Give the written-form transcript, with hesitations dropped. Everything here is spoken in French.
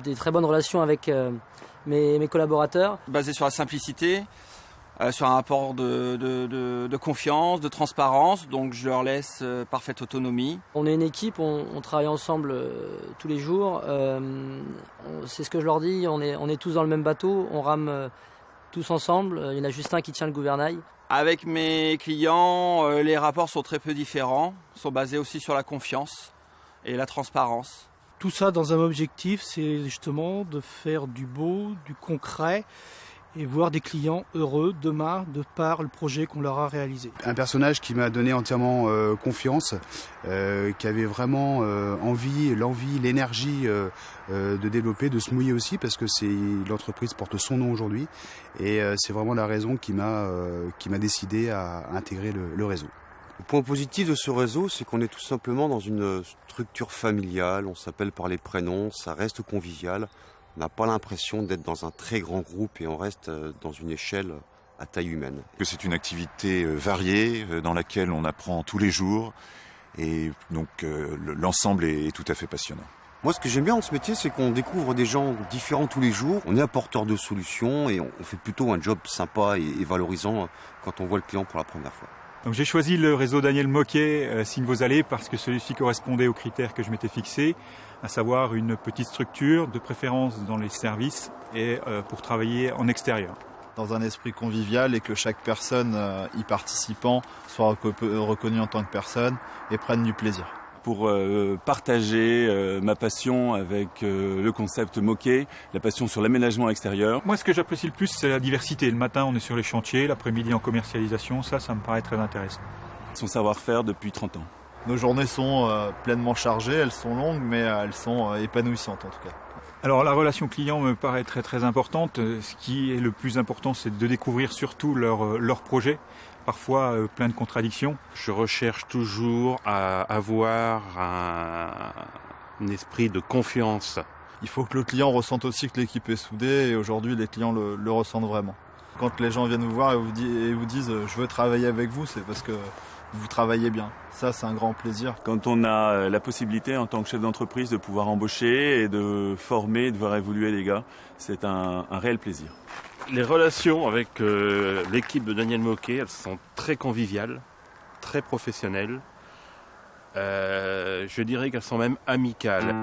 des très bonnes relations avec mes collaborateurs. Basé sur la simplicité, sur un rapport de confiance, de transparence, donc je leur laisse parfaite autonomie. On est une équipe, on travaille ensemble tous les jours. C'est ce que je leur dis, on est tous dans le même bateau, on rame tous ensemble. Il y en a juste un qui tient le gouvernail. Avec mes clients, les rapports sont très peu différents, sont basés aussi sur la confiance et la transparence. Tout ça dans un objectif, c'est justement de faire du beau, du concret et voir des clients heureux demain de par le projet qu'on leur a réalisé. Un personnage qui m'a donné entièrement confiance, qui avait vraiment l'envie, l'énergie de développer, de se mouiller aussi, parce que l'entreprise porte son nom aujourd'hui. Et c'est vraiment la raison qui m'a décidé à intégrer le réseau. Le point positif de ce réseau, c'est qu'on est tout simplement dans une structure familiale, on s'appelle par les prénoms, ça reste convivial. On n'a pas l'impression d'être dans un très grand groupe et on reste dans une échelle à taille humaine. C'est une activité variée dans laquelle on apprend tous les jours et donc l'ensemble est tout à fait passionnant. Moi, ce que j'aime bien dans ce métier, c'est qu'on découvre des gens différents tous les jours. On est apporteur de solutions et on fait plutôt un job sympa et valorisant quand on voit le client pour la première fois. Donc j'ai choisi le réseau Daniel Moquet, Signe-Vos-Allées, parce que celui-ci correspondait aux critères que je m'étais fixés, à savoir une petite structure, de préférence dans les services et pour travailler en extérieur. Dans un esprit convivial et que chaque personne y participant soit reconnue en tant que personne et prenne du plaisir. Pour partager ma passion avec le concept Moquet, la passion sur l'aménagement extérieur. Moi, ce que j'apprécie le plus, c'est la diversité. Le matin, on est sur les chantiers, l'après-midi en commercialisation, ça me paraît très intéressant. Son savoir-faire depuis 30 ans. Nos journées sont pleinement chargées, elles sont longues, mais elles sont épanouissantes en tout cas. Alors la relation client me paraît très très importante. Ce qui est le plus important, c'est de découvrir surtout leur projet. Parfois plein de contradictions. Je recherche toujours à avoir un esprit de confiance. Il faut que le client ressente aussi que l'équipe est soudée et aujourd'hui les clients le ressentent vraiment. Quand les gens viennent vous voir et vous disent « je veux travailler avec vous », c'est parce que vous travaillez bien. Ça, c'est un grand plaisir. Quand on a la possibilité en tant que chef d'entreprise de pouvoir embaucher et de former, de voir évoluer les gars, c'est un réel plaisir. Les relations avec l'équipe de Daniel Moquet, elles sont très conviviales, très professionnelles. Je dirais qu'elles sont même amicales.